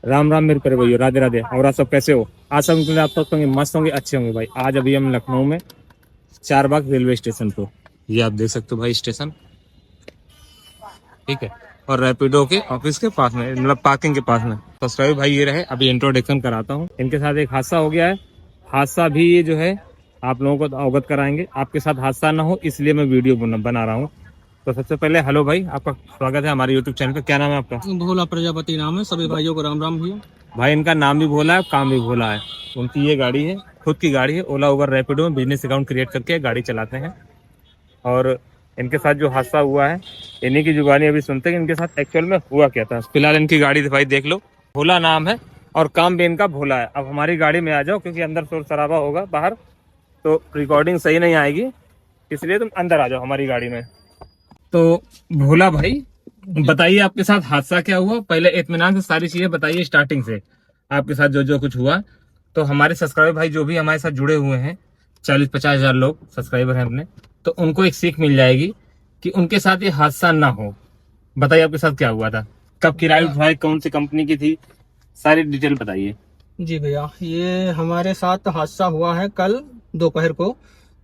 राम राम मेरे प्यारे भैया, राधे राधे। और आप सब कैसे हो? आशा करते आप सब होंगे, मस्त होंगे, अच्छे होंगे भाई। आज अभी हम लखनऊ में चारबाग रेलवे स्टेशन पे, ये आप देख सकते हो भाई स्टेशन, ठीक है। और रैपिडो के ऑफिस के पास में, मतलब पार्किंग के पास में। तो सभी भाई ये रहे, अभी इंट्रोडक्शन कराता हूँ। इनके साथ एक हादसा हो गया है, हादसा भी ये जो है आप लोगों को अवगत कराएंगे। आपके साथ हादसा ना हो इसलिए मैं वीडियो बना रहा हूँ। तो सबसे पहले हेलो भाई, आपका स्वागत है हमारे यूट्यूब चैनल पे। क्या नाम है आपका? भोला प्रजापति नाम है। सभी भाइयों को राम राम भैया। भाई इनका नाम भी भोला है, काम भी भोला है। उनकी ये गाड़ी है, खुद की गाड़ी है, ओला उबर रैपिडो में बिजनेस अकाउंट क्रिएट करके गाड़ी चलाते हैं। और इनके साथ जो हादसा हुआ है, इन्हीं की जुबानी अभी सुनते हैं कि इनके साथ एक्चुअल में हुआ क्या था। फिलहाल इनकी गाड़ी भाई देख लो, भोला नाम है और काम भी इनका भोला है। अब हमारी गाड़ी में आ जाओ, क्योंकि अंदर शोर शराबा होगा बाहर, तो रिकॉर्डिंग सही नहीं आएगी, इसलिए तुम अंदर आ जाओ हमारी गाड़ी में। तो भोला भाई बताइए, आपके साथ हादसा क्या हुआ? पहले इत्मीनान से सारी चीजें बताइए, स्टार्टिंग से आपके साथ जो जो कुछ हुआ। तो हमारे सब्सक्राइबर भाई जो भी हमारे साथ जुड़े हुए हैं, 40-50 हजार लोग सब्सक्राइबर हैं अपने, तो उनको एक सीख मिल जाएगी कि उनके साथ ये हादसा ना हो। बताइए आपके साथ क्या हुआ था, कब की राइड भाई, कौन सी कंपनी की थी, सारी डिटेल बताइए। जी भैया, ये हमारे साथ हादसा हुआ है कल दोपहर को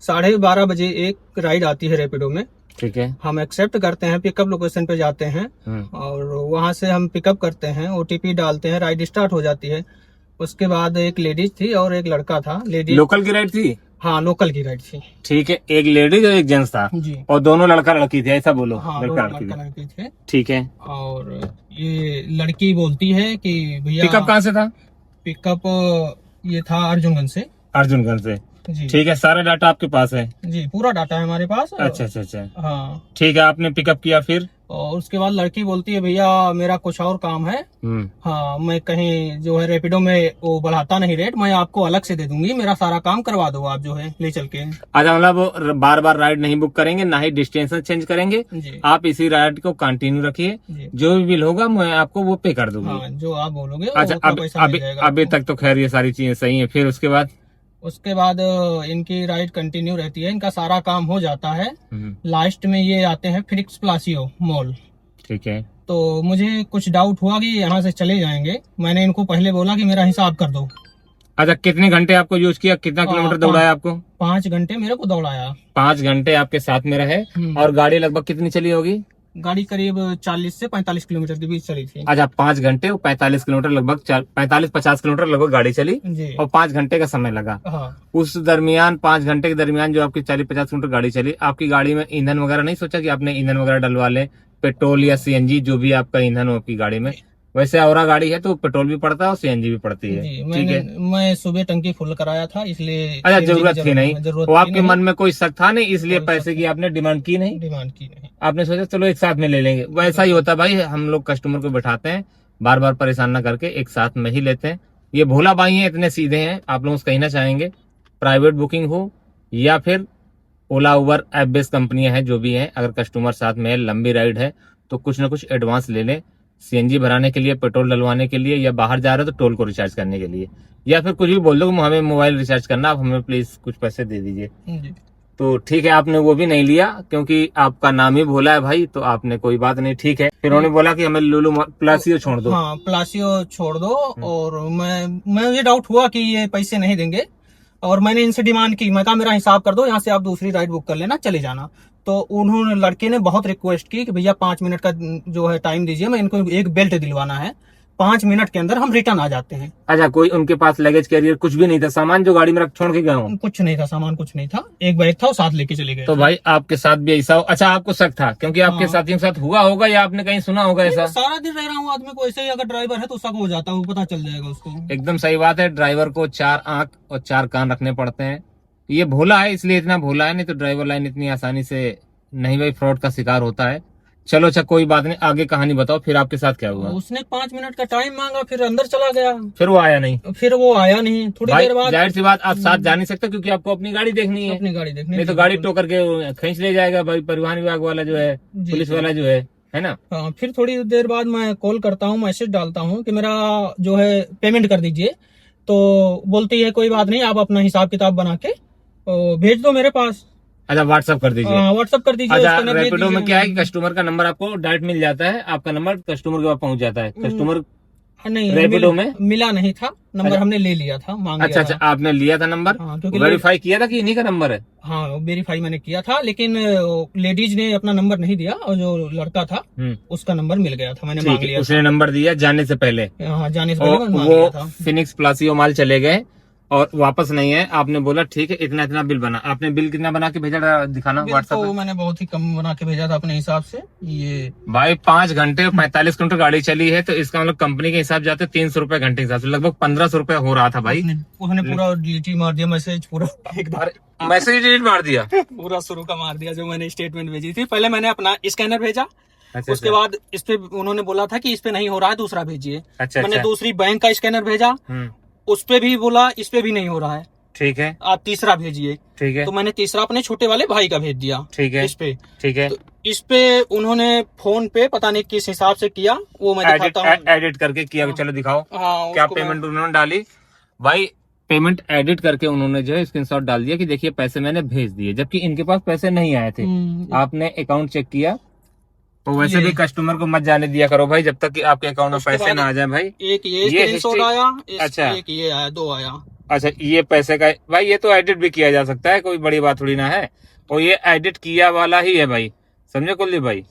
12:30 बजे। एक राइड आती है रैपिडो में, ठीक है। हम एक्सेप्ट करते हैं, पिकअप लोकेशन पे जाते हैं और वहां से हम पिकअप करते हैं, ओटीपी डालते हैं, राइड स्टार्ट हो जाती है। उसके बाद एक लेडीज थी और एक लड़का था। लेडीज लोकल की राइड थी? हाँ, लोकल की राइड थी। ठीक है, एक लेडीज और एक जेंट्स था जी, और दोनों लड़का लड़की थे, ऐसा बोलो। हाँ, लड़का दोनों लड़की लड़के थे। ठीक है। और ये लड़की बोलती है कि भैया पिकअप कहाँ से था? पिकअप ये था अर्जुनगंज से। अर्जुनगंज से, जी ठीक है। सारा डाटा आपके पास है? जी, पूरा डाटा है हमारे पास। अच्छा अच्छा अच्छा, हाँ, ठीक है। आपने पिकअप किया फिर? और उसके बाद लड़की बोलती है भैया मेरा कुछ और काम है। हाँ, मैं कहीं जो है रैपिडो में वो बढ़ाता नहीं रेट, मैं आपको अलग से दे दूंगी, मेरा सारा काम करवा दो आप जो है ले चल के। अच्छा, मतलब वो बार बार राइड नहीं बुक करेंगे, ना ही डिस्टेंस चेंज करेंगे। जी, आप इसी राइड को कंटिन्यू रखिए, जी, जो भी बिल होगा मैं आपको वो पे कर दूंगी। हाँ, जो आप बोलोगे अच्छा, उतना पैसा मिल जाएगा अभी आपको। तक तो खैर ये सारी चीजें सही है। फिर उसके बाद? उसके बाद इनकी राइड कंटिन्यू रहती है, इनका सारा काम हो जाता है। हम्म, लास्ट में ये आते हैं फिनिक्स प्लासियो मॉल। ठीक है। तो मुझे कुछ डाउट हुआ कि यहाँ से चले जाएंगे। मैंने इनको पहले बोला कि मेरा हिसाब कर दो। अच्छा, कितने घंटे आपको यूज किया, कितना किलोमीटर दौड़ाया आपको? 5 घंटे मेरे को दौड़ाया। 5 घंटे आपके साथ में रहे। और गाड़ी लगभग कितनी चली होगी? गाड़ी करीब 40 से 45 किलोमीटर के बीच चली थी। अच्छा, 5 घंटे और 45 किलोमीटर, लगभग 45-50 किलोमीटर लगभग गाड़ी चली जी, और 5 घंटे का समय लगा। हाँ, उस दरमियान 5 घंटे के दरमियान जो आपकी 40-50 किलोमीटर गाड़ी चली, आपकी गाड़ी में ईंधन वगैरह नहीं सोचा कि आपने ईंधन वगैरह डलवा ले? पेट्रोल या सीएनजी, जो भी आपका ईंधन हो आपकी गाड़ी में। वैसे औरा गाड़ी है तो पेट्रोल भी पड़ता है और सीएनजी भी पड़ती है, जी, ठीक है। मैं सुबह टंकी फुल कराया था, इसलिए अच्छा, CNG की जरूरत थी नहीं, जरूरत वो थी आपके नहीं। मन में कोई शक था नहीं, इसलिए कोई पैसे शक की आपने डिमांड की नहीं। डिमांड की नहीं। आपने सोचा चलो एक साथ में ले लेंगे। वैसा ही होता है भाई, हम लोग कस्टमर को बैठाते हैं, बार बार परेशान ना करके एक साथ में ही लेते हैं। ये भोला भाई हैं, इतने सीधे हैं, आप लोग कहना चाहेंगे प्राइवेट बुकिंग हो या फिर ओला उबर ऐप बेस्ड कंपनियां हैं जो भी हैं, अगर कस्टमर साथ में है, लंबी राइड है, तो कुछ ना कुछ एडवांस ले लें। सीएनजी भराने के लिए, पेट्रोल डलवाने के लिए, या बाहर जा रहे हो तो टोल को रिचार्ज करने के लिए, या फिर कुछ भी बोल दो हमें मोबाइल रिचार्ज करना, आप हमें प्लीज कुछ पैसे दे दीजिए। जी, तो ठीक है, आपने वो भी नहीं लिया क्योंकि आपका नाम ही भोला है भाई, तो आपने कोई बात नहीं, ठीक है। फिर उन्होंने बोला कि हमें लुलु प्लासियो छोड़ दो। हाँ, प्लासियो छोड़ दो। और मैं ये डाउट हुआ कि ये पैसे नहीं देंगे, और मैंने इनसे डिमांड की, मैं कहा मेरा हिसाब कर दो, यहाँ से आप दूसरी राइड बुक कर लेना, चले जाना। तो उन्होंने, लड़के ने बहुत रिक्वेस्ट की कि भैया 5 मिनट का जो है टाइम दीजिए, मैं इनको एक बेल्ट दिलवाना है, 5 मिनट के अंदर हम रिटर्न आ जाते हैं। अच्छा, कोई उनके पास लगेज कैरियर कुछ भी नहीं था, सामान जो गाड़ी में रख छोड़ के गए हो? कुछ नहीं था, सामान कुछ नहीं था, एक बैग था वो साथ लेके चले गए। तो भाई आपके साथ भी ऐसा हो? अच्छा, आपको शक था क्योंकि आपके हाँ। साथियों के साथ हुआ होगा या आपने कहीं सुना होगा ऐसा? सारा दिन रह रहा हूँ, आदमी को ऐसे ही अगर ड्राइवर है तो शक हो जाता है, वो पता चल जाएगा उसको। एकदम सही बात है, ड्राइवर को 4 आंख और 4 कान रखने पड़ते हैं। ये भोला है इसलिए इतना भोला है, नहीं तो ड्राइवर लाइन इतनी आसानी से नहीं भाई फ्रॉड का शिकार होता है। चलो अच्छा, कोई बात नहीं, आगे कहानी बताओ, फिर आपके साथ क्या हुआ? उसने 5 मिनट का टाइम मांगा, फिर अंदर चला गया। फिर वो आया नहीं? फिर वो आया नहीं, थोड़ी भाई देर बाद। जाहिर सी बात, आप साथ जा नहीं सकते क्योंकि आपको अपनी गाड़ी देखनी है, अपनी गाड़ी देखने नहीं तो गाड़ी टो करके खींच ले जाएगा भाई परिवहन विभाग वाला जो है, जी, पुलिस जी। वाला जो है ना। हाँ, फिर थोड़ी देर बाद मैं कॉल करता हूँ, मैसेज डालता हूँ कि मेरा जो है पेमेंट कर दीजिए। तो बोलती है कोई बात नहीं, आप अपना हिसाब किताब बना के भेज दो मेरे पास। अच्छा, व्हाट्सअप कर दीजिए। व्हाट्सअप कर दीजिए। अच्छा, स्कैनर भेज रैपिडो में दीजिए। क्या है कि कस्टमर का नंबर आपको डायरेक्ट मिल जाता है, आपका नंबर कस्टमर के पास पहुंच जाता है। कस्टमर हाँ, नहीं रैपिडो में मिला नहीं था नंबर। अच्छा। हमने ले लिया था, मांग अच्छा लिया अच्छा, था। आपने लिया था नंबर, हाँ, क्योंकि वेरीफाई किया था कि इन्हीं का नंबर है? हाँ, वेरीफाई मैंने किया था, लेकिन लेडीज ने अपना नंबर नहीं दिया और जो लड़का था उसका नंबर मिल गया था, मैंने मांग ठीक है, लिया उसने था। नंबर दिया जाने से पहले, हाँ, जाने से पहले और मैं मांग वो लिया था। फिनिक्स प्लासियो मॉल चले गए और वापस नहीं है। आपने बोला ठीक है, इतना इतना बिल बना। आपने बिल कितना बना के भेजा था, दिखाना बिल व्हाट्सएप तो पे। मैंने बहुत ही कम बना के भेजा था अपने हिसाब से। ये भाई 5 घंटे 45 किलोमीटर गाड़ी चली है, तो इसका मतलब कंपनी के हिसाब जाते 300 रुपए घंटे के हिसाब से लगभग 1500 रुपए हो रहा था भाई। उसने पूरा डिलीट मार दिया मैसेज पूरा एकदम। अरे मैसेज डिलीट मार दिया? पूरा शुरू का मार दिया। जो मैंने स्टेटमेंट भेजी थी, पहले मैंने अपना स्कैनर भेजा, अच्छा उसके बाद इस पे उन्होंने बोला था कि इस पे नहीं हो रहा है, दूसरा भेजिए। अच्छा मैंने अच्छा। दूसरी बैंक का स्कैनर भेजा, उस पे भी बोला इस पे भी नहीं हो रहा है, ठीक है आप तीसरा भेजिए। ठीक है तो मैंने तीसरा अपने छोटे वाले भाई का भेज दिया। ठीक है इस पे ठीक है। तो इस पे उन्होंने फोन पे पता नहीं किस हिसाब से किया, वो मैं एडिट दिखाता हूँ। एडिट करके किया, चलो दिखाओ हाँ, क्या उसको मैं- पेमेंट उन्होंने डाली। भाई पेमेंट एडिट करके उन्होंने जो है स्क्रीनशॉट डाल दिया कि देखिए पैसे मैंने भेज दिए, जबकि इनके पास पैसे नहीं आए थे। आपने अकाउंट चेक किया? तो वैसे ये- भी कस्टमर को मत जाने दिया करो भाई, जब तक कि आपके अकाउंट में उसके पैसे बाद ना आ जाए भाई। एक ये ये स्क्रीनशॉट history- आया, अच्छा। एक ये आया, दो आया। अच्छा, ये पैसे का भाई, ये तो एडिट भी किया जा सकता है, कोई बड़ी बात थोड़ी ना है। और ये एडिट किया वाला ही है भाई, समझे कुलदीप भाई?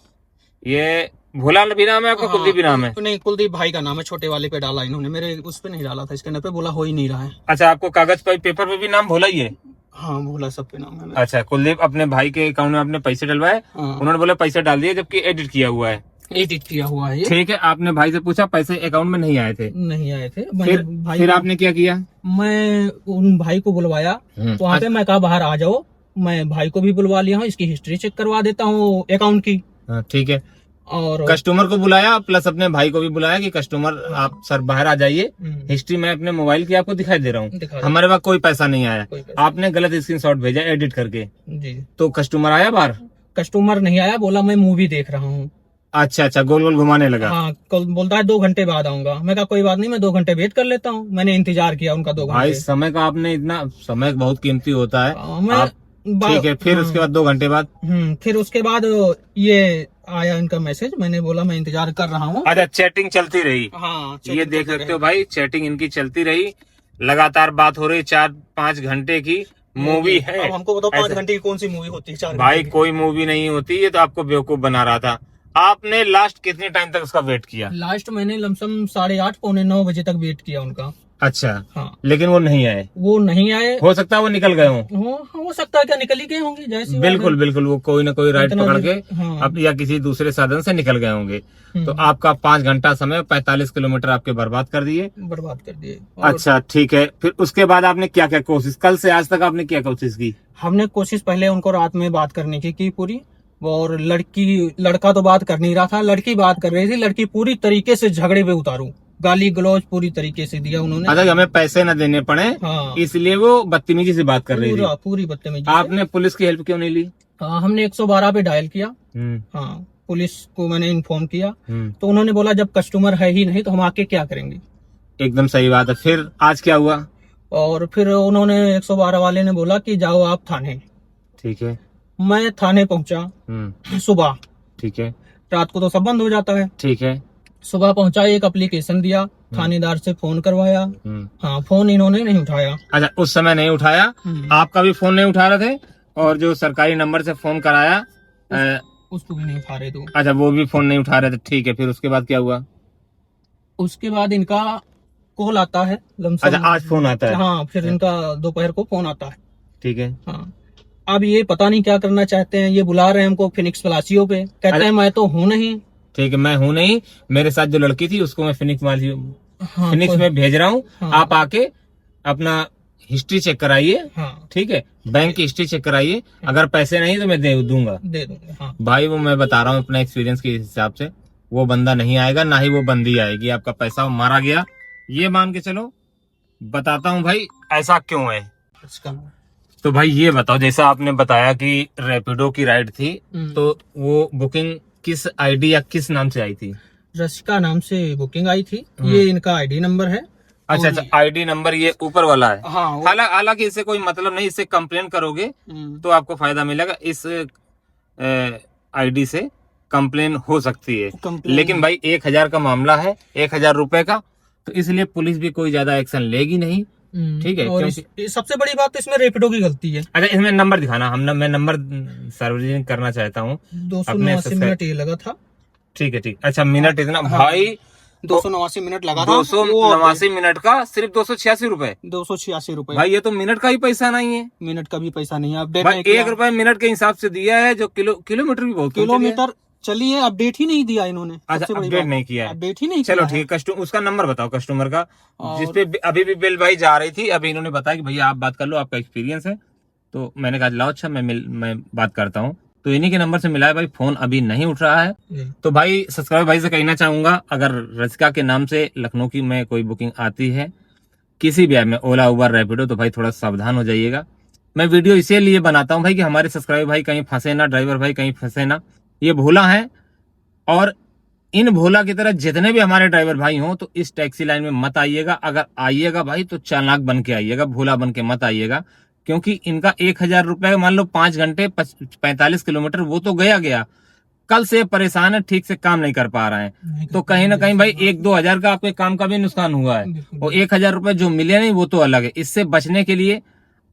ये भोला भी नाम है आपका? हाँ, कुलदीप भी नाम है? नहीं, कुलदीप भाई का नाम है, छोटे वाले पे डाला इन्होंने, मेरे उस पे नहीं डाला था, स्कैनर पे बोला हो ही नहीं रहा है। अच्छा, आपको कागज पर पेपर पे भी नाम भोला ही है? हाँ, भोला सब पे नाम है मेरा। अच्छा, कुलदीप अपने भाई के अकाउंट में आपने पैसे डलवाए, हाँ, उन्होंने बोला पैसे डाल दिए, जबकि एडिट किया हुआ है। एडिट किया हुआ है ये। ठीक है, आपने भाई से पूछा, पैसे अकाउंट में नहीं आए थे, नहीं आए थे। फिर भाई फिर आपने क्या किया? मैं उन भाई को बुलवाया, वहाँ पे मैं कहा बाहर आ जाओ, मैं भाई को भी बुलवा लिया हूँ, इसकी हिस्ट्री चेक करवा देता हूँ अकाउंट की। हाँ, ठीक है। और कस्टमर को बुलाया प्लस अपने भाई को भी बुलाया कि कस्टमर आप सर बाहर आ जाइए, हिस्ट्री मैं अपने मोबाइल की आपको दिखाई दे रहा हूँ, हमारे पास कोई पैसा नहीं आया। कोई पैसा आपने गलत स्क्रीनशॉट भेजा एडिट करके, जी। तो कस्टमर आया बाहर? कस्टमर नहीं आया, बोला मैं मूवी देख रहा हूँ। अच्छा अच्छा, गोल गोल घुमाने लगा। हाँ, कल बोलता है 2 घंटे बाद आऊंगा। मैं कहा कोई बात नहीं, मैं 2 घंटे वेट कर लेता हूँ। मैंने इंतजार किया उनका 2 भाई घंटे। समय का आपने इतना, समय बहुत कीमती होता है। मैं ठीक है, फिर उसके बाद 2 घंटे बाद? फिर उसके बाद ये आया इनका मैसेज, मैंने बोला मैं इंतजार कर रहा हूँ। अच्छा, चैटिंग चलती रही? हाँ, ये देख सकते हो भाई, चैटिंग इनकी चलती रही, लगातार बात हो रही, 4-5 घंटे की मूवी है। अब हमको बताओ 5 ऐसा- घंटे की कौन सी मूवी होती है? 4 भाई घंटे की। कोई मूवी नहीं होती, ये तो आपको बेवकूफ बना रहा था। आपने लास्ट कितने टाइम तक उसका वेट किया? लास्ट मैंने लमसम 8:30 पौने 9 बजे तक वेट किया उनका। अच्छा, हाँ, लेकिन वो नहीं आए? वो नहीं आए। हो सकता है वो निकल गए हों। हो सकता है, क्या निकल ही गए होंगे जैसे। बिल्कुल बिल्कुल, वो कोई ना कोई राइड इतना पकड़ देर- के हाँ। अब या किसी दूसरे साधन से निकल गए होंगे। तो आपका 5 घंटा समय 45 किलोमीटर आपके बर्बाद कर दिए। बर्बाद कर दिए। और अच्छा ठीक है, फिर उसके बाद आपने क्या क्या कोशिश, कल से आज तक आपने क्या कोशिश की? हमने कोशिश पहले उनको रात में बात करने की पूरी, और लड़का तो बात कर नहीं रहा था, लड़की बात कर रही थी। लड़की पूरी तरीके से झगड़े पे उतारू, गाली गलौज पूरी तरीके से दिया उन्होंने। अच्छा, हमें पैसे न देने पड़े, हाँ, इसलिए वो बदतमीजी से बात कर रही थी। पूरी बदतमीजी से। आपने पुलिस की हेल्प क्यों नहीं ली? हाँ, हमने 112 पे डायल किया। हम्म, हाँ, पुलिस को मैंने इन्फॉर्म किया, हम्म, तो उन्होंने बोला जब कस्टमर है ही नहीं तो हम आके क्या करेंगे। एकदम सही बात है। फिर आज क्या हुआ? और फिर उन्होंने 112 वाले ने बोला कि जाओ आप थाने। ठीक है। मैं थाने पहुंचा सुबह, ठीक है रात को तो सब बंद हो जाता है। ठीक है। सुबह पहुंचा, एक एप्लीकेशन दिया, थानेदार से फोन करवाया। हाँ, फोन इन्होंने नहीं उठाया। अच्छा, उस समय नहीं उठाया, आपका भी फोन नहीं उठा रहे थे, और जो सरकारी नंबर से फोन कराया उसको भी नहीं उठा रहे थे। अच्छा, वो भी फोन नहीं उठा रहे थे। ठीक है, फिर उसके बाद क्या हुआ? उसके बाद इनका कॉल आता है लमसम। अच्छा, आज फोन आता है? हाँ, फिर इनका दोपहर को फोन आता है। ठीक है। हाँ, अब ये पता नहीं क्या करना चाहते हैं। ये बुला रहे हैं हमको फिनिक्स प्लासियो पे, कहते हैं मैं तो हूँ नहीं। ठीक है, मैं हूँ नहीं, मेरे साथ जो लड़की थी उसको मैं फिनिक्स हाँ, में भेज रहा हूँ। हाँ। आप आके अपना हिस्ट्री चेक कराइए। हाँ, ठीक है, बैंक की हिस्ट्री चेक कराइए, अगर पैसे नहीं तो मैं दे दूंगा। दे दूंगा। हाँ, भाई वो मैं बता रहा हूँ अपना एक्सपीरियंस के हिसाब से, वो बंदा नहीं आएगा, ना ही वो बंदी आएगी। आपका पैसा मारा गया, ये मान के चलो। बताता हूँ भाई ऐसा क्यों है। इसका तो भाई ये बताओ, जैसा आपने बताया कि रैपिडो की राइड थी, तो वो बुकिंग किस आईडी या किस नाम से आई थी? रसिका नाम से बुकिंग आई थी। ये इनका आईडी नंबर है। अच्छा अच्छा, आईडी नंबर ये ऊपर वाला है। हाँ, हालांकि इससे कोई मतलब नहीं, इससे कंप्लेन करोगे तो आपको फायदा मिलेगा। इस आईडी से कंप्लेन हो सकती है, लेकिन भाई 1000 का मामला है, 1000 रुपए का, तो इसलिए पुलिस भी कोई ज्यादा एक्शन लेगी नहीं। ठीक है, और सबसे बड़ी बात तो इसमें रैपिडो की गलती है। अच्छा, इसमें नंबर दिखाना, मैं नंबर सार्वजनिक करना चाहता हूँ। 289 मिनट ये लगा था। ठीक है, ठीक। अच्छा, मिनट इतना भाई 289 मिनट लगा था। 289 मिनट का सिर्फ 286 रुपए। 286 रुपए भाई ये तो मिनट का ही पैसा नहीं है। मिनट का भी पैसा नहीं है। अपडेट भाई 1 रुपए मिनट के हिसाब से दिया है, जो किलोमीटर भी बहुत किलोमीटर चली है, अपडेट ही नहीं दिया इन्होंने। अच्छा, अपडेट नहीं किया है, अपडेट ही नहीं। चलो ठीक है। उसका नंबर बताओ कस्टमर का, जिसपे अभी भी बिल भाई जा रही थी। अभी इन्होंने बताया कि भैया आप बात कर लो, आपका एक्सपीरियंस है। तो मैंने कहा लाओ, अच्छा मैं बात करता हूँ। तो इन्हीं के नंबर से मिला है भाई, फोन अभी नहीं उठ रहा है। तो भाई सब्सक्राइबर भाई से कहना चाहूंगा, अगर रसिका के नाम से लखनऊ की में कोई बुकिंग आती है किसी भी ऐप में, ओला उबर रैपिडो, तो भाई थोड़ा सावधान हो जाइएगा। मैं वीडियो इसीलिए बनाता हूँ भाई कि हमारे सब्सक्राइबर भाई कहीं फंसे ना, ड्राइवर भाई कहीं फंसे ना। ये भोला है, और इन भोला की तरह जितने भी हमारे ड्राइवर भाई हों, तो इस टैक्सी लाइन में मत आइएगा। अगर आइएगा भाई तो चालाक बन के आइएगा, भोला बन के मत आइएगा। क्योंकि इनका 1000 रुपए, मान लो 5 घंटे 45 किलोमीटर, वो तो गया। कल से परेशान है, ठीक से काम नहीं कर पा रहे हैं। तो कहीं ना कहीं भाई 1-2 हजार का आपके काम का भी नुकसान हुआ है, और 1000 रुपए जो मिले नहीं वो तो अलग है। इससे बचने के लिए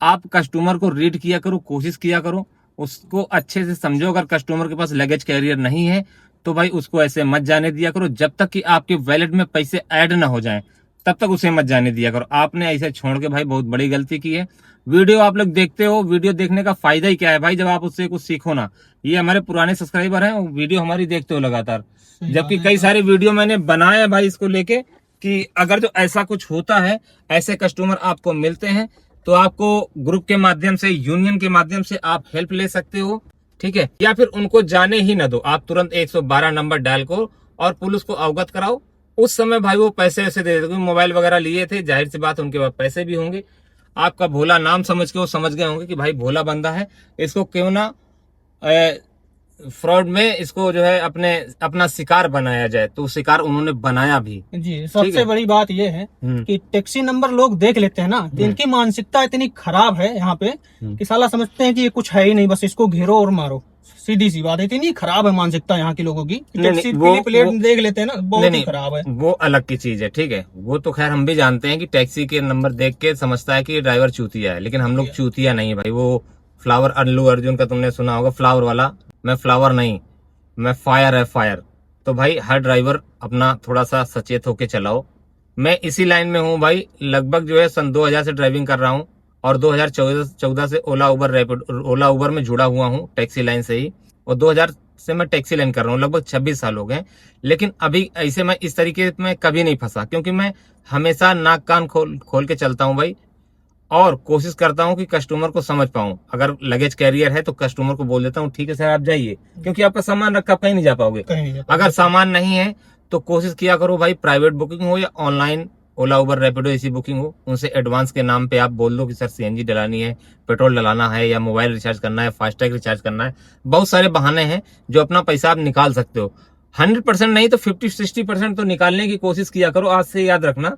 आप कस्टमर को रीड किया करो, कोशिश किया करो, उसको अच्छे से समझो। अगर कस्टमर के पास लगेज कैरियर नहीं है तो भाई उसको ऐसे मत जाने दिया करो। जब तक कि आपके वैलेट में पैसे ऐड ना हो जाएं, तब तक उसे मत जाने दिया करो। आपने ऐसे छोड़ के भाई बहुत बड़ी गलती की है। वीडियो आप लोग देखते हो, वीडियो देखने का फायदा ही क्या है भाई, जब आप उससे कुछ सीखो ना। ये हमारे पुराने सब्सक्राइबर हैं, वीडियो हमारी देखते हो लगातार, जबकि कई सारे वीडियो मैंने बनाए भाई इसको लेके कि अगर जो ऐसा कुछ होता है, ऐसे कस्टमर आपको मिलते हैं, तो आपको ग्रुप के माध्यम से, यूनियन के माध्यम से आप हेल्प ले सकते हो। ठीक है, या फिर उनको जाने ही ना दो, आप तुरंत 112 नंबर डायल करो और पुलिस को अवगत कराओ। उस समय भाई वो पैसे ऐसे दे देते, मोबाइल वगैरह लिए थे, जाहिर सी बात उनके पास पैसे भी होंगे। आपका भोला नाम समझ के वो समझ गए होंगे कि भाई भोला बंदा है, इसको क्यों ना फ्रॉड में इसको जो है अपना शिकार बनाया जाए। तो शिकार उन्होंने बनाया भी। जी, सबसे बड़ी बात यह है कि टैक्सी नंबर लोग देख लेते हैं ना, तो इनकी मानसिकता इतनी खराब है यहाँ पे कि साला समझते हैं कि ये कुछ है ही नहीं, बस इसको घेरो और मारो। सीधी सी बात है, इतनी खराब है मानसिकता यहाँ की लोगों की। टैक्सी प्लेट देख लेते हैं ना, बहुत ही खराब है। वो अलग की चीज है, ठीक है। वो तो खैर हम भी जानते हैं कि टैक्सी के नंबर देख के समझता है कि ड्राइवर चूतिया है, लेकिन हम लोग चूतिया नहीं है भाई। वो फ्लावर, अल्लू अर्जुन का तुमने सुना होगा, फ्लावर वाला, मैं फ्लावर नहीं, मैं फायर है, फायर। तो भाई हर ड्राइवर अपना थोड़ा सा सचेत होके चलाओ। मैं इसी लाइन में हूँ भाई, लगभग जो है सन 2000 से ड्राइविंग कर रहा हूँ, और 2014 से ओला उबर में जुड़ा हुआ हूँ, टैक्सी लाइन से ही। और 2000 से मैं टैक्सी लाइन कर रहा हूँ, लगभग 26 साल हो गए। लेकिन अभी ऐसे मैं इस तरीके में कभी नहीं फंसा, क्योंकि मैं हमेशा नाक कान खोल के चलता हूँ भाई, और कोशिश करता हूं कि कस्टमर को समझ पाऊं। अगर लगेज कैरियर है तो कस्टमर को बोल देता हूं ठीक है सर आप जाइए, क्योंकि आपका सामान रखा, कहीं नहीं जा पाओगे। अगर सामान नहीं है तो कोशिश किया करो भाई, प्राइवेट बुकिंग हो या ऑनलाइन ओला उबर रैपिडो ऐसी बुकिंग हो, उनसे एडवांस के नाम पे आप बोल दो कि सर सीएनजी डलानी है, पेट्रोल डलाना है, या मोबाइल रिचार्ज करना है, फास्टैग रिचार्ज करना है। बहुत सारे बहाने हैं जो अपना पैसा आप निकाल सकते हो। 100% नहीं तो 50-60% तो निकालने की कोशिश किया करो, आज से याद रखना।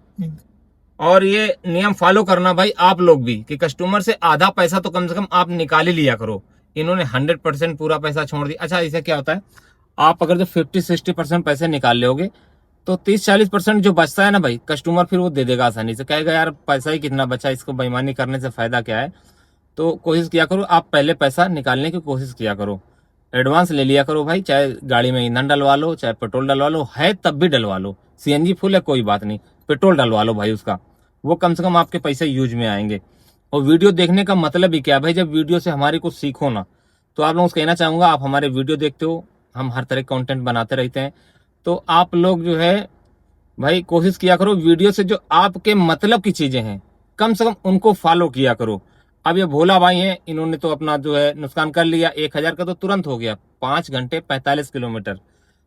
और ये नियम फॉलो करना भाई आप लोग भी, कि कस्टमर से आधा पैसा तो कम से कम आप निकाल ही लिया करो। इन्होंने 100% पूरा पैसा छोड़ दिया। अच्छा, इससे क्या होता है, आप अगर जो 50-60% पैसे निकाल लोगे तो 30-40% जो बचता है ना भाई, कस्टमर फिर वो दे देगा आसानी से, कहेगा यार पैसा ही कितना बचा, इसको बेईमानी करने से फायदा क्या है। तो कोशिश किया करो, आप पहले पैसा निकालने की कोशिश किया करो, एडवांस ले लिया करो भाई। चाहे गाड़ी में ईंधन डलवा लो, चाहे पेट्रोल डलवा लो, है तब भी डलवा लो। सीएनजी फुल है कोई बात नहीं, पेट्रोल डलवा लो भाई उसका, वो कम से कम आपके पैसे यूज में आएंगे। और वीडियो देखने का मतलब ही क्या है भाई, जब वीडियो से हमारे कुछ सीखो ना। तो आप लोगों से कहना चाहूंगा, आप हमारे वीडियो देखते हो, हम हर तरह कंटेंट बनाते रहते हैं, तो आप लोग जो है भाई कोशिश किया करो, वीडियो से जो आपके मतलब की चीजें हैं कम से कम उनको फॉलो किया करो। अब ये भोला भाई हैं, इन्होंने तो अपना जो है नुकसान कर लिया, 1000 का तो तुरंत हो गया, 5 घंटे 45 किलोमीटर।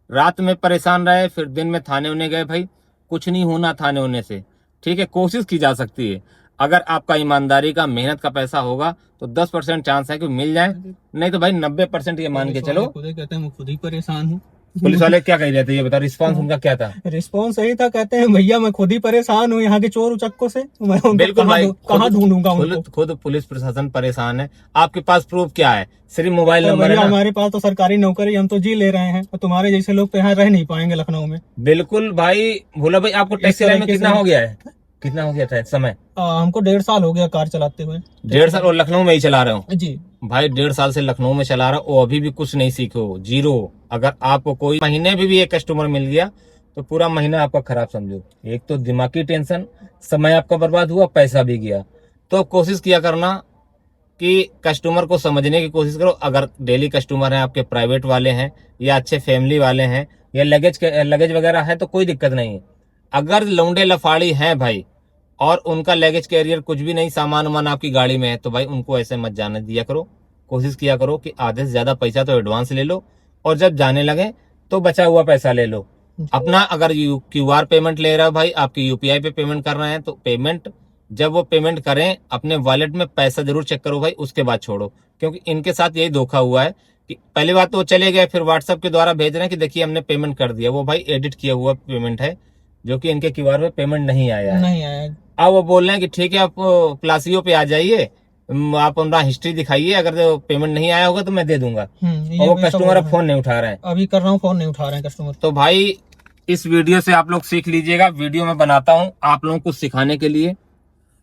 रात में परेशान रहे, फिर दिन में थाने होने गए भाई, कुछ नहीं होना थाने होने से। ठीक है, कोशिश की जा सकती है। अगर आपका ईमानदारी का, मेहनत का पैसा होगा तो 10% चांस है कि मिल जाए, नहीं तो भाई 90% ये मान के चलो। खुद कहते हैं मैं खुद ही परेशान हूँ। पुलिस वाले क्या कह रहे थे ये बता, रिस्पांस उनका क्या था? रिस्पॉन्स सही था, कहते हैं भैया मैं खुद ही परेशान हूँ यहाँ के चोर उचक्कों से, मैं उनको बिल्कुल भाई, कहाँ ढूंढूंगा उनको। खुद पुलिस प्रशासन परेशान है। आपके पास प्रूफ क्या है? सिर्फ मोबाइल तो नंबर है भैया ना? हमारे पास तो सरकारी नौकरी, हम तो जी ले रहे हैं, और तुम्हारे जैसे लोग तो यहाँ रह नहीं पाएंगे लखनऊ में। बिल्कुल भाई। भोला भाई, आपको टैक्सी लाइन में कितना हो गया है? कितना हो गया था समय? हमको 1.5 साल हो गया कार चलाते हुए। 1.5 साल? और लखनऊ में ही चला रहे हो? जी भाई 1.5 साल से लखनऊ में चला रहा हो, अभी भी कुछ नहीं सीखे हो, जीरो। अगर आपको कोई महीने भी एक कस्टमर मिल गया तो पूरा महीना आपका खराब समझो। एक तो दिमागी टेंशन, समय आपका बर्बाद हुआ, पैसा भी गया। तो कोशिश किया करना कि कस्टमर को समझने की कोशिश करो। अगर डेली कस्टमर हैं आपके, प्राइवेट वाले हैं या अच्छे फैमिली वाले हैं या लगेज वगैरह है तो कोई दिक्कत नहीं है। अगर लौंडे लफाड़ी हैं भाई और उनका लगेज कैरियर कुछ भी नहीं, सामान वामान आपकी गाड़ी में है, तो भाई उनको ऐसे मत जाने दिया करो। कोशिश किया करो कि आधे से ज्यादा पैसा तो एडवांस ले लो, और जब जाने लगे तो बचा हुआ पैसा ले लो अपना। अगर QR पेमेंट ले रहा है भाई, आपकी UPI पे पेमेंट कर रहे हैं, तो पेमेंट जब वो पेमेंट करें अपने वॉलेट में पैसा जरूर चेक करो भाई, उसके बाद छोड़ो। क्योंकि इनके साथ यही धोखा हुआ है कि पहली बात तो वो चले गए, फिर व्हाट्सएप के द्वारा भेज रहे हैं कि देखिए हमने पेमेंट कर दिया। वो भाई एडिट किया हुआ पेमेंट है, जो कि इनके QR पे पेमेंट नहीं आया है। नहीं आया। अब वो बोल रहे हैं कि ठीक है आप प्लासियो पे आ जाइए, आप अपना हिस्ट्री दिखाइए, अगर पेमेंट नहीं आया होगा तो मैं दे दूंगा। और वो कस्टमर अब फोन नहीं उठा रहे हैं। अभी कर रहा हूँ, फोन नहीं उठा रहे हैं कस्टमर। तो भाई इस वीडियो से आप लोग सीख लीजिएगा। वीडियो में बनाता हूँ आप लोगों को सिखाने के लिए,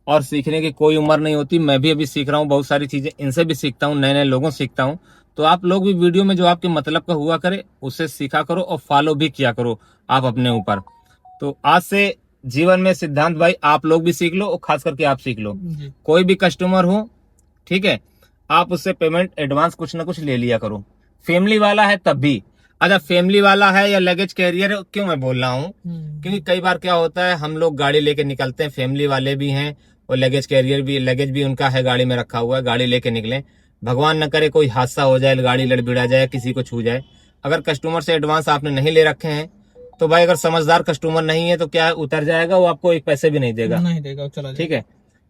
और सीखने की कोई उम्र नहीं होती। मैं भी अभी सीख रहा हूँ बहुत सारी चीजें, इनसे भी सीखता हूँ, नए नए लोगों से सीखता हूँ। तो आप लोग भी वीडियो में जो आपके मतलब का हुआ करे उससे सीखा करो और फॉलो भी किया करो आप अपने ऊपर। तो आज से जीवन में सिद्धांत भाई आप लोग भी सीख लो, और खास करके आप सीख लो। कोई भी कस्टमर हो, ठीक है, आप उससे पेमेंट एडवांस कुछ ना कुछ ले लिया करो। फैमिली वाला है तब भी। अच्छा, फैमिली वाला है या लगेज कैरियर है, क्यों मैं बोल रहा हूँ, क्योंकि कई बार क्या होता है हम लोग गाड़ी लेके निकलते हैं, फैमिली वाले भी हैं और लगेज कैरियर भी, लगेज भी उनका है, गाड़ी में रखा हुआ है, गाड़ी लेके निकले, भगवान न करे कोई हादसा हो जाए, गाड़ी लड़बिड़ा जाए, किसी को छू जाए। अगर कस्टमर से एडवांस आपने नहीं ले रखे हैं तो भाई अगर समझदार कस्टमर नहीं है तो क्या उतर जाएगा, वो आपको एक पैसे भी नहीं देगा, नहीं देगा, चला ठीक है।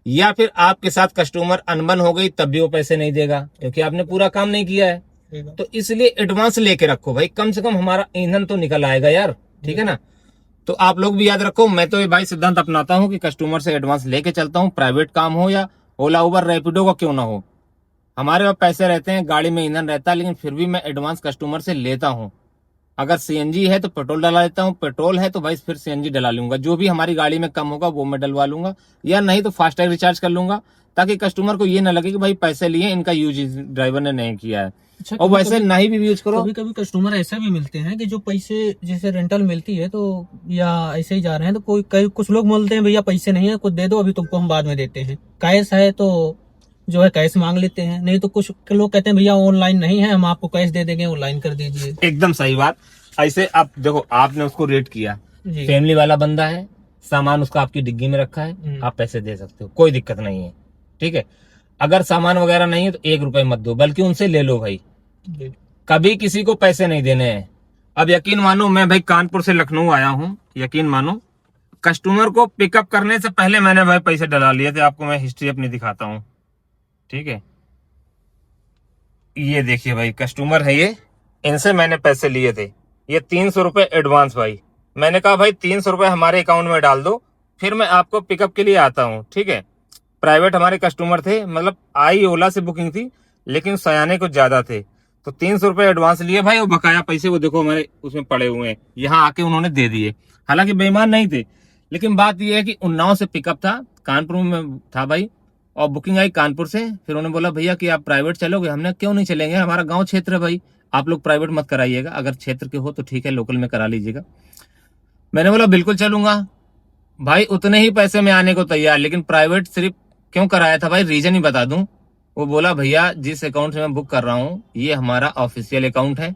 या फिर आपके साथ कस्टमर अनबन हो गई तब भी वो पैसे नहीं देगा, क्योंकि आपने पूरा काम नहीं किया है। तो इसलिए एडवांस लेके रखो भाई, कम से कम हमारा ईंधन तो निकल आएगा यार, ठीक है ना। तो आप लोग भी याद रखो, मैं तो ये भाई सिद्धांत अपनाता हूँ कि कस्टमर से एडवांस लेके चलता हूँ, प्राइवेट काम हो या ओला उबर रैपिडो का क्यों ना हो। हमारे पास पैसे रहते हैं, गाड़ी में ईंधन रहता है, लेकिन फिर भी मैं एडवांस कस्टमर से लेता हूँ। अगर CNG है तो पेट्रोल डला लेता हूँ, पेट्रोल है तो भाई फिर CNG डला लूंगा, जो भी हमारी गाड़ी में कम होगा वो मैं डलवा लूंगा, या नहीं तो फास्टैग रिचार्ज कर लूंगा, ताकि कस्टमर को ये ना लगे कि भाई पैसे लिए इनका यूज ड्राइवर ने नहीं किया है। अच्छा, और वैसे नहीं भी यूज करो। कभी कभी कस्टमर ऐसे भी मिलते हैं कि जो पैसे जैसे रेंटल मिलती है तो, या ऐसे ही जा रहे हैं तो कुछ लोग बोलते हैं भैया पैसे नहीं है, कुछ दे दो, अभी तुमको हम बाद में देते हैं। कैश है तो जो है कैश मांग लेते हैं, नहीं तो कुछ लोग कहते हैं भैया ऑनलाइन नहीं है, हम आपको कैश दे देंगे, ऑनलाइन कर दीजिए। एकदम सही बात। ऐसे आप देखो, आपने उसको रेट किया, फैमिली वाला बंदा है, सामान उसका आपकी डिग्गी में रखा है, आप पैसे दे सकते हो, कोई दिक्कत नहीं है, ठीक है। अगर सामान वगैरह नहीं है तो 1 रुपए मत दो, बल्कि उनसे ले लो भाई, कभी किसी को पैसे नहीं देने हैं। अब यकीन मानो, मैं भाई कानपुर से लखनऊ आया हूँ, यकीन मानो कस्टमर को पिकअप करने से पहले मैंने भाई पैसे डला लिए थे। आपको मैं हिस्ट्री अपनी दिखाता हूँ, ठीक है। ये देखिए भाई, कस्टमर है ये, इनसे मैंने पैसे लिए थे, ये 300 रुपए एडवांस भाई। मैंने कहा भाई 300 रुपए हमारे अकाउंट में डाल दो, फिर मैं आपको पिकअप के लिए आता हूँ, ठीक है। प्राइवेट हमारे कस्टमर थे, मतलब आई ओला से बुकिंग थी, लेकिन सयाने कुछ ज्यादा थे, तो 300 रुपए एडवांस लिए भाई। वो बकाया पैसे वो देखो हमारे उसमें पड़े हुए हैं, यहाँ आके उन्होंने दे दिए। हालांकि बेईमान नहीं थे, लेकिन बात यह है कि उन्नाव से पिकअप था, कानपुर में था भाई, और बुकिंग आई कानपुर से। फिर उन्होंने बोला भैया कि आप प्राइवेट चलोगे, हमने क्यों नहीं चलेंगे, हमारा गांव क्षेत्र है भाई, आप लोग प्राइवेट मत कराइएगा, अगर क्षेत्र के हो तो ठीक है, लोकल में करा लीजिएगा। मैंने बोला बिल्कुल चलूंगा भाई, उतने ही पैसे में आने को तैयार, लेकिन प्राइवेट सिर्फ क्यों कराया था भाई, रीजन ही बता दूं। वो बोला भैया जिस अकाउंट से मैं बुक कर रहा हूँ ये हमारा ऑफिशियल अकाउंट है,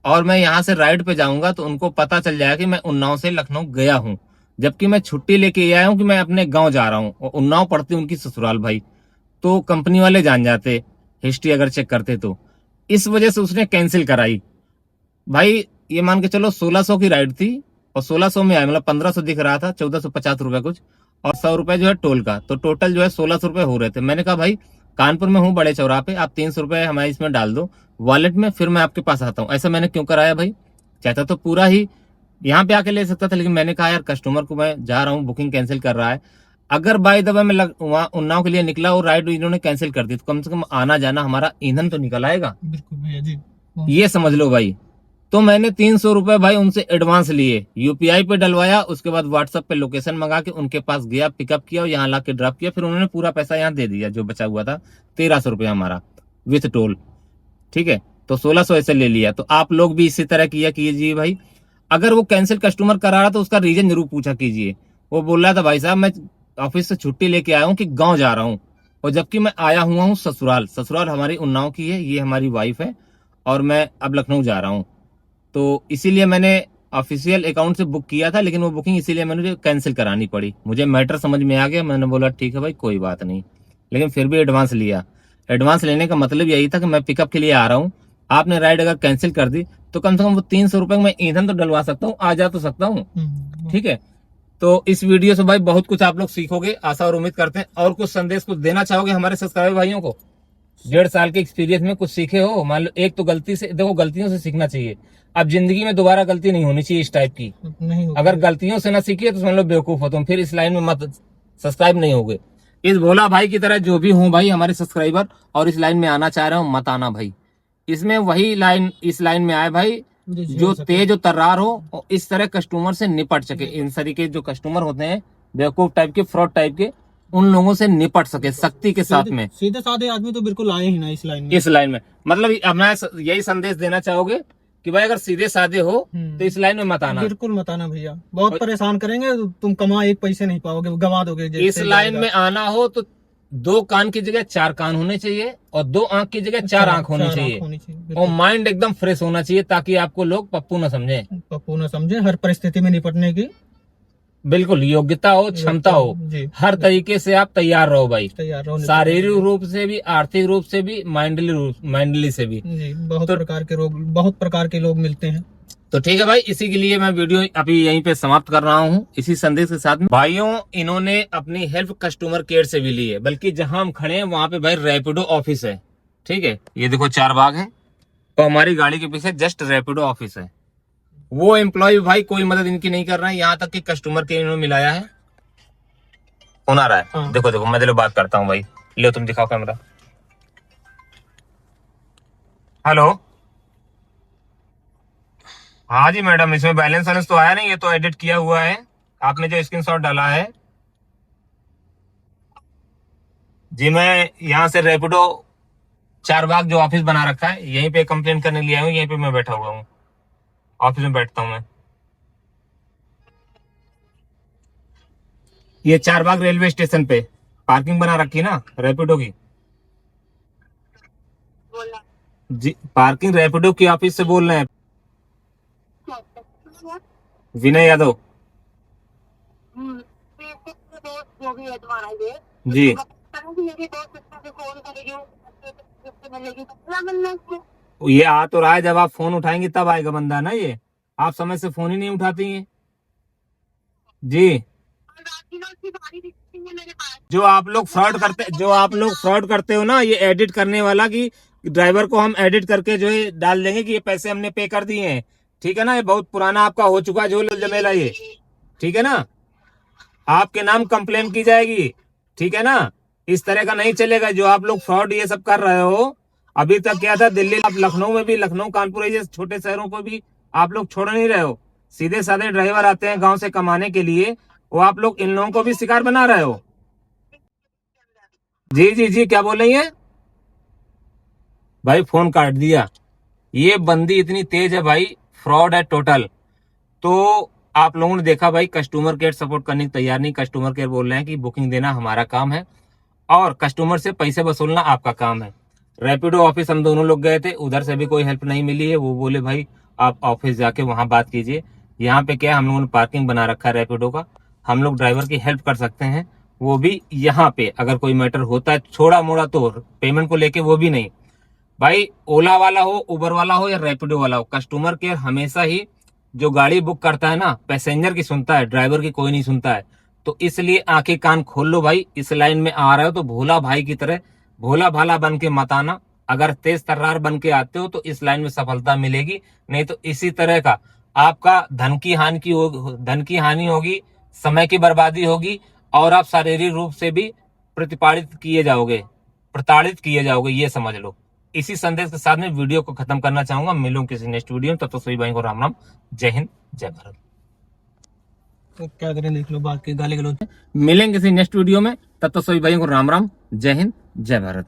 और मैं यहाँ से राइड पे जाऊंगा तो उनको पता चल जाएगा कि मैं उन्नाव से लखनऊ गया हूँ, जबकि मैं छुट्टी लेके आया हूँ कि मैं अपने गांव जा रहा हूँ, और उन्नाव पड़ती उनकी ससुराल भाई, तो कंपनी वाले जान जाते हिस्ट्री अगर चेक करते तो। इस वजह से उसने कैंसिल कराई भाई। ये मान के चलो 1600 की राइड थी और 1600 में आया, मतलब 1500 दिख रहा था, 1450 रुपए कुछ, और 100 रुपए जो है टोल का, तो टोटल जो है 1600 रुपए हो रहे थे। मैंने कहा भाई कानपुर में हूँ बड़े चौराहे पे, आप 300 रुपए हमारे इसमें डाल दो वॉलेट में, फिर मैं आपके पास आता हूँ। ऐसा मैंने क्यों कराया भाई, चाहता तो पूरा ही यहाँ पे आके ले सकता था, लेकिन मैंने कहा यार कस्टमर को मैं जा रहा हूँ, बुकिंग कैंसिल कर रहा है, अगर बाय द वे मैं वहाँ उन्नाव के लिए निकला और राइड इन्होंने कैंसिल कर दी तो कम से कम आना जाना हमारा ईंधन तो निकल आएगा। बिल्कुल भैया जी। ये समझ लो भाई। तो मैंने 300 रुपए भाई उनसे एडवांस लिए, यूपीआई पे डलवाया, उसके बाद व्हाट्सएप पे लोकेशन मंगा के उनके पास गया, पिकअप किया और यहाँ ला के ड्रॉप किया, फिर उन्होंने पूरा पैसा यहाँ दे दिया जो बचा हुआ था, 1300 रुपया हमारा विथ टोल। ठीक है, तो 1600 ऐसे ले लिया। तो आप लोग भी इसी तरह किया कीजिए भाई। अगर वो कैंसिल कस्टमर करा रहा तो उसका रीजन जरूर पूछा कीजिए। वो बोल रहा था भाई साहब मैं ऑफिस से छुट्टी लेके आया हूँ कि गाँव जा रहा हूँ, और जबकि मैं आया हुआ हूँ ससुराल। ससुराल हमारी उन्नाव की है, ये हमारी वाइफ है, और मैं अब लखनऊ जा रहा हूँ। तो इसीलिए मैंने ऑफिशियल अकाउंट से बुक किया था, लेकिन वो बुकिंग इसीलिए मैंने कैंसिल करानी पड़ी। मुझे मैटर समझ में आ गया, मैंने बोला ठीक है भाई कोई बात नहीं, लेकिन फिर भी एडवांस लिया। एडवांस लेने का मतलब यही था कि मैं पिकअप के लिए आ रहा हूँ, आपने राइड अगर कैंसिल कर दी तो कम से कम वो 300 रुपए में ईंधन तो डलवा सकता हूँ, आ जा तो सकता हूँ। ठीक है, तो इस वीडियो से भाई बहुत कुछ आप लोग सीखोगे, आशा और उम्मीद करते हैं। और कुछ संदेश कुछ देना चाहोगे हमारे सब्सक्राइबर भाइयों को? 1.5 साल के एक्सपीरियंस में कुछ सीखे हो? मान लो एक तो गलती से, देखो गलतियों से सीखना चाहिए। अब जिंदगी में दोबारा गलती नहीं होनी चाहिए इस टाइप की। नहीं होगा। अगर गलतियों से ना सीखिए तो समझ लो बेवकूफ हो तुम, फिर इस लाइन में मत सब्सक्राइब नहीं होगे। इस भोला भाई की तरह जो भी हो भाई हमारे सब्सक्राइबर और इस लाइन में आना चाह रहे हो, मत आना भाई। इसमें वही लाइन, इस लाइन में आए भाई जो तेज और तर्रार हो और इस तरह कस्टमर से निपट सके। इन तरीके जो कस्टमर होते हैं बेवकूफ टाइप के, फ्रॉड टाइप के, उन लोगों से निपट सके सख्ती के साथ में। सीधे साधे आदमी तो बिल्कुल आए ही ना इस लाइन में। इस लाइन में मतलब अब मैं यही संदेश देना चाहोगे कि भाई अगर सीधे साधे हो तो इस लाइन में मत आना। बिल्कुल मत आना भैया, बहुत परेशान करेंगे, तुम कमा एक पैसे नहीं पाओगे, गंवा दोगे। इस लाइन में आना हो तो 2 कान की जगह 4 कान होने चाहिए, और 2 आंख की जगह 4 आंख होनी चाहिए, और माइंड एकदम फ्रेश होना चाहिए, ताकि आपको लोग पप्पू न समझे। पप्पू न समझे, हर परिस्थिति में निपटने की बिल्कुल योग्यता हो, क्षमता हो, हर तरीके से आप तैयार रहो भाई। तैयार रहो, शारीरिक रूप से भी, आर्थिक रूप से भी, माइंडली से भी। बहुत प्रकार के रोग, बहुत प्रकार के लोग मिलते हैं। तो ठीक है भाई, इसी के लिए मैं वीडियो अभी यहीं पे समाप्त कर रहा हूँ, इसी संदेश के साथ में। भाइयों इन्होंने अपनी हेल्प कस्टमर केयर से भी ली है, बल्कि जहां हम खड़े हैं वहां पे भाई रैपिडो ऑफिस है। ठीक है, ये देखो 4 बाग है, तो हमारी गाड़ी के पीछे जस्ट रैपिडो ऑफिस है। वो एम्प्लॉय भाई कोई मदद इनकी नहीं कर रहा है, यहाँ तक कि कस्टमर केयर इन्होंने मिलाया है। फोन आ रहा है। हाँ। देखो देखो, मैं दिलो बात करता हूँ भाई, लो तुम दिखाओ कैमरा। हेलो, हाँ जी मैडम, इसमें बैलेंस वैलेंस तो आया नहीं, ये तो एडिट किया हुआ है, आपने जो स्क्रीनशॉट डाला है। जी मैं यहाँ से रैपिडो 4 बाग जो ऑफिस बना रखा है, यहीं पे कंप्लेंट करने लिए आया हूँ, यहीं पे मैं बैठा हुआ हूँ, ऑफिस में बैठता हूँ मैं। ये 4 बाग रेलवे स्टेशन पे पार्किंग बना रखी है ना रैपिडो की। जी पार्किंग रैपिडो की ऑफिस से बोल रहे हैं, विनय यादव। जी ये आ तो रहा है, जब आप फोन उठाएंगे तब आएगा बंदा ना, ये आप समय से फोन ही नहीं उठाती हैं। जी जो आप लोग फ्रॉड करते हो ना, ये एडिट करने वाला कि ड्राइवर को हम एडिट करके जो है डाल देंगे कि ये पैसे हमने पे कर दिए हैं। ठीक है ना, ये बहुत पुराना आपका हो चुका है जो जमेला ये। ठीक है ना, आपके नाम कंप्लेन की जाएगी। ठीक है ना, इस तरह का नहीं चलेगा जो आप लोग फ्रॉड ये सब कर रहे हो। अभी तक क्या था, दिल्ली, आप लखनऊ में भी, लखनऊ कानपुर जैसे छोटे शहरों को भी आप लोग छोड़ नहीं रहे हो। सीधे साधे ड्राइवर आते हैं गांव से कमाने के लिए, वो आप लोग इन लोगों को भी शिकार बना रहे हो। जी जी जी, क्या बोल रही है भाई? फोन काट दिया। ये बंदी इतनी तेज है भाई, फ्रॉड है टोटल। तो आप लोगों ने देखा भाई, कस्टमर केयर सपोर्ट करने की तैयार नहीं। कस्टमर केयर बोल रहे हैं कि बुकिंग देना हमारा काम है और कस्टमर से पैसे वसूलना आपका काम है। रैपिडो ऑफिस हम दोनों लोग गए थे, उधर से भी कोई हेल्प नहीं मिली है। वो बोले भाई आप ऑफिस जाके वहां बात कीजिए। यहाँ पे क्या, हम लोगों ने पार्किंग बना रखा है रैपिडो का, हम लोग ड्राइवर की हेल्प कर सकते हैं, वो भी यहाँ पे अगर कोई मैटर होता है छोड़ा मोड़ा तो, पेमेंट को लेके वो भी नहीं। भाई ओला वाला हो, उबर वाला हो या रैपिडो वाला हो, कस्टमर केयर हमेशा ही जो गाड़ी बुक करता है ना, पैसेंजर की सुनता है, ड्राइवर की कोई नहीं सुनता है। तो इसलिए आंखें कान खोल लो भाई, इस लाइन में आ रहे हो तो भोला भाई की तरह भोला भाला बन के मत आना। अगर तेज तर्रार बन के आते हो तो इस लाइन में सफलता मिलेगी, नहीं तो इसी तरह का आपका धन की हानि होगी, समय की बर्बादी होगी और आप शारीरिक रूप से भी प्रताड़ित किए जाओगे, ये समझ लो। इसी संदेश के साथ में वीडियो को खत्म करना चाहूंगा। मिलूं किसी नेक्स्ट वीडियो में, तब तक सभी भाई को राम राम, जय हिंद, जय भारत। तो क्या करें, देख लो बात की गाली गलौज। मिलेंगे किसी नेक्स्ट वीडियो में, तब तक सभी भाइयों को राम राम, जय हिंद, जय भारत।